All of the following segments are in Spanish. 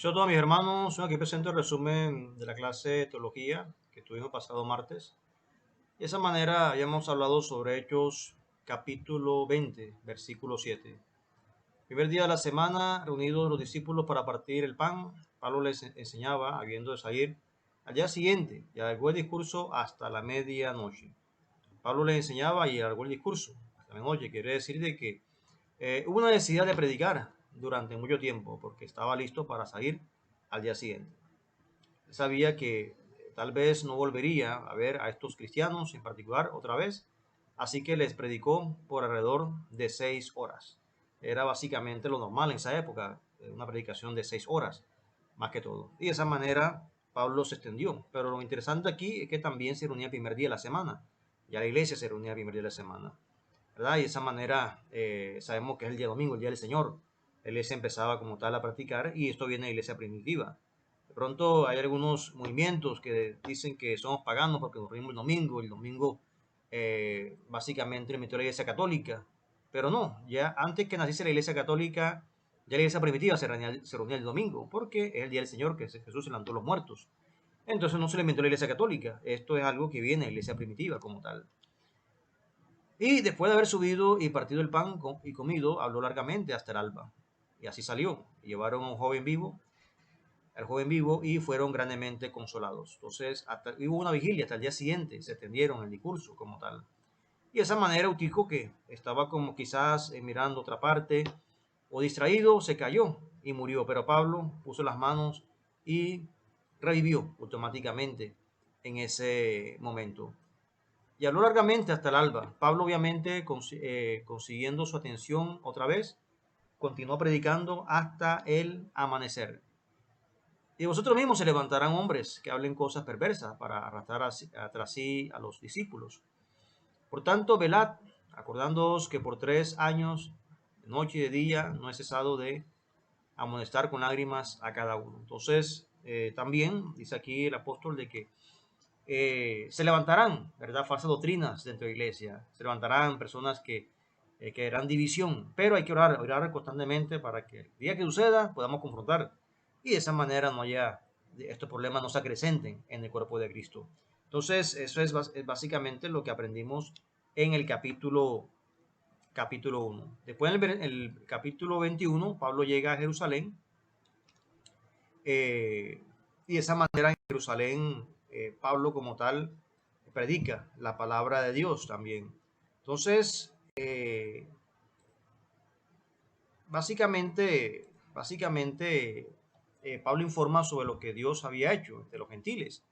Eso es todo, mis hermanos. Aquí presento el resumen de la clase de teología que tuvimos pasado martes. De esa manera ya hemos hablado sobre Hechos capítulo 20, versículo 7. Primer día de la semana, reunidos los discípulos para partir el pan, Pablo les enseñaba, habiendo de salir al día siguiente, y alargó el discurso hasta la medianoche. Pablo les enseñaba y alargó el discurso hasta la noche. Quiere decir de que hubo una necesidad de predicar durante mucho tiempo, porque estaba listo para salir al día siguiente. Sabía que tal vez no volvería a ver a estos cristianos en particular otra vez, así que les predicó por alrededor de 6 horas. Era básicamente lo normal en esa época, una predicación de 6 horas, más que todo. Y de esa manera Pablo se extendió. Pero lo interesante aquí es que también se reunía el primer día de la semana. Ya la iglesia se reunía el primer día de la semana, ¿verdad? Y de esa manera sabemos que es el día domingo, el día del Señor. La iglesia empezaba como tal a practicar y esto viene de la iglesia primitiva. De pronto hay algunos movimientos que dicen que somos paganos porque nos reunimos el domingo básicamente lo metió la iglesia católica, pero no, ya antes que naciese la iglesia católica, ya la iglesia primitiva se reunía el domingo, porque es el día del Señor que Jesús se levantó los muertos. Entonces no se le inventó la iglesia católica, esto es algo que viene de la iglesia primitiva como tal. Y después de haber subido y partido el pan y comido, habló largamente hasta el alba. Y así salió. Y llevaron a un joven vivo, al joven vivo, y fueron grandemente consolados. Entonces, hubo una vigilia hasta el día siguiente, se extendieron el discurso como tal. Y de esa manera Eutico, que estaba como quizás mirando otra parte o distraído, se cayó y murió. Pero Pablo puso las manos y revivió automáticamente en ese momento. Y habló largamente hasta el alba. Pablo, obviamente, consiguiendo su atención otra vez, continuó predicando hasta el amanecer. Y vosotros mismos se levantarán hombres que hablen cosas perversas para arrastrar tras sí a los discípulos. Por tanto, velad, acordándoos que por 3 años, de noche y de día, no he cesado de amonestar con lágrimas a cada uno. Entonces, también dice aquí el apóstol de que se levantarán, ¿verdad? Falsas doctrinas dentro de la iglesia. Se levantarán personas que harán división. Pero hay que orar constantemente para que el día que suceda podamos confrontar. Y de esa manera no haya, estos problemas no se acrecenten en el cuerpo de Cristo. Entonces, eso es básicamente lo que aprendimos en el capítulo 1. Después en el capítulo 21, Pablo llega a Jerusalén. Y de esa manera en Jerusalén, Pablo como tal predica la palabra de Dios también. Entonces, básicamente Pablo informa sobre lo que Dios había hecho de los gentiles.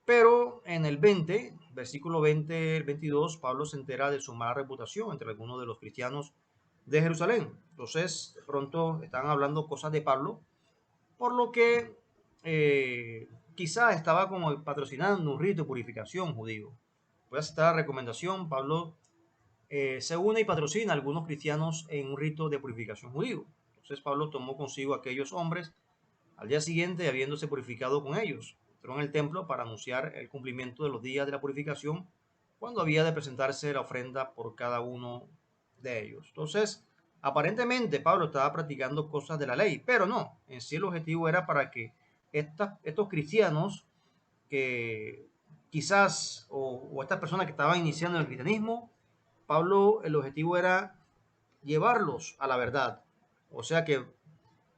Pero en el 20, versículo 20, el 22, Pablo se entera de su mala reputación entre algunos de los cristianos de Jerusalén. Entonces, de pronto están hablando cosas de Pablo, por lo que quizá estaba como patrocinando un rito de purificación judío. Pues esta recomendación, Pablo se une y patrocina a algunos cristianos en un rito de purificación judío. Entonces Pablo tomó consigo a aquellos hombres al día siguiente, habiéndose purificado con ellos. Entró en el templo para anunciar el cumplimiento de los días de la purificación, cuando había de presentarse la ofrenda por cada uno de ellos. Entonces, aparentemente Pablo estaba practicando cosas de la ley, pero no, en sí el objetivo era para que estos cristianos que quizás, o estas personas que estaban iniciando el cristianismo, Pablo, el objetivo era llevarlos a la verdad, o sea que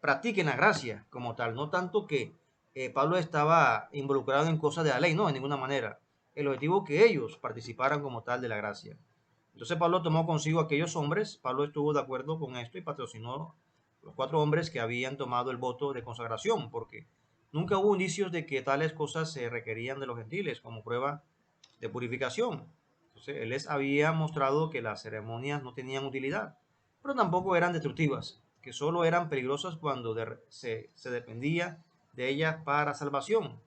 practiquen la gracia como tal, no tanto que Pablo estaba involucrado en cosas de la ley, no, de ninguna manera. El objetivo es que ellos participaran como tal de la gracia. Entonces Pablo tomó consigo a aquellos hombres, Pablo estuvo de acuerdo con esto y patrocinó los 4 hombres que habían tomado el voto de consagración, porque nunca hubo indicios de que tales cosas se requerían de los gentiles como prueba de purificación. Entonces él les había mostrado que las ceremonias no tenían utilidad, pero tampoco eran destructivas, que solo eran peligrosas cuando se dependía de ellas para salvación.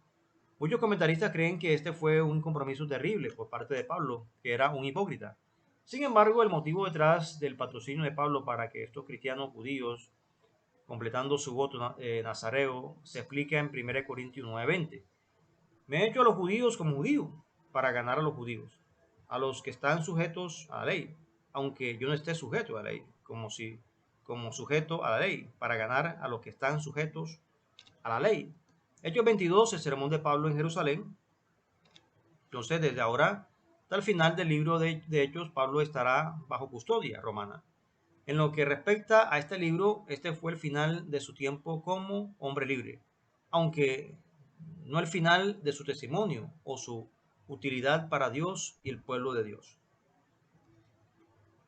Muchos comentaristas creen que este fue un compromiso terrible por parte de Pablo, que era un hipócrita. Sin embargo, el motivo detrás del patrocinio de Pablo para que estos cristianos judíos, completando su voto nazareo, se explica en 1 Corintios 9:20. Me he hecho a los judíos como judío, para ganar a los judíos, a los que están sujetos a la ley, aunque yo no esté sujeto a la ley, como sujeto a la ley, para ganar a los que están sujetos a la ley. Hechos 22, el sermón de Pablo en Jerusalén. Entonces, desde ahora hasta el final del libro de Hechos, Pablo estará bajo custodia romana. En lo que respecta a este libro, este fue el final de su tiempo como hombre libre, aunque no el final de su testimonio o su utilidad para Dios y el pueblo de Dios.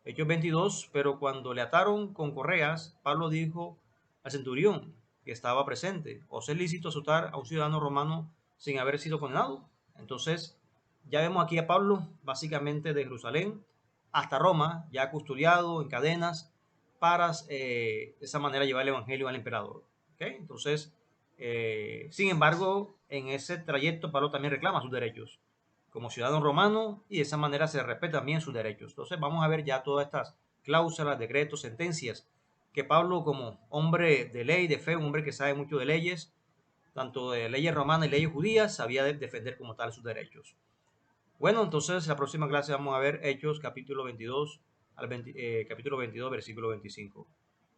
Hechos 22, pero cuando le ataron con correas, Pablo dijo al centurión que estaba presente: ¿os es lícito azotar a un ciudadano romano sin haber sido condenado? Entonces, ya vemos aquí a Pablo, básicamente de Jerusalén hasta Roma, ya custodiado en cadenas, para de esa manera llevar el evangelio al emperador. ¿Okay? Entonces, sin embargo, en ese trayecto Pablo también reclama sus derechos como ciudadano romano, y de esa manera se respetan también sus derechos. Entonces vamos a ver ya todas estas cláusulas, decretos, sentencias que Pablo, como hombre de ley, de fe, un hombre que sabe mucho de leyes, tanto de leyes romanas y leyes judías, sabía defender como tal sus derechos. Bueno, entonces la próxima clase vamos a ver Hechos capítulo 22 capítulo 22 versículo 25.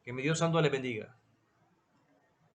Que mi Dios santo les bendiga.